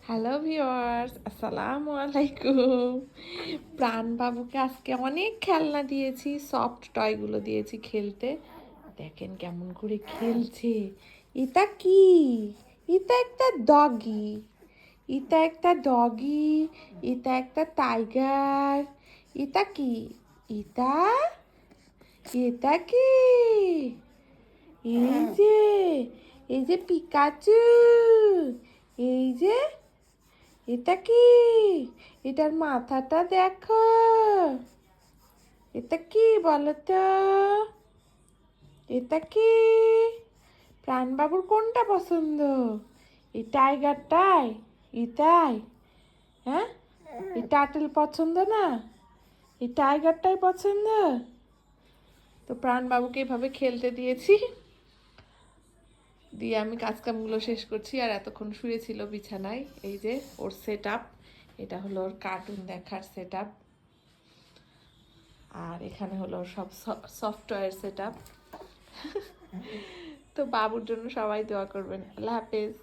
Hello viewers, আসসালামু আলাইকুম। প্রাণ বাবুকে আজকে অনেক খেলনা দিয়েছি, সফট টয়গুলো দিয়েছি খেলতে। দেখেন কেমন করে খেলছে। এটা কি? এটা একটা ডগি। এটা একটা ডগি। এটা একটা টাইগার। এটা কি? এটা এটা কি? এই যে এই যে পিকাচু। এই যে এটা কি? এটার মাথাটা দেখো। এটা কি বলো তো? এটা কি? প্রাণবাবুর কোনটা পছন্দ? এই টাইগারটাই? এটাই? হ্যাঁ, এই টার্টল পছন্দ না? এই টাইগারটাই পছন্দ? তো প্রাণবাবুকে এভাবে খেলতে দিয়েছি, দিয়ে আমি কাজকামগুলো শেষ করছি। আর এতক্ষণ শুয়েছিল বিছানায়। এই যে ওর সেট আপ, এটা হলো ওর কার্টুন দেখার সেট আপ। আর এখানে হলো সব সফটওয়্যার সেট আপ। তো বাবুর জন্য সবাই দোয়া করবেন। আল্লাহ হাফেজ।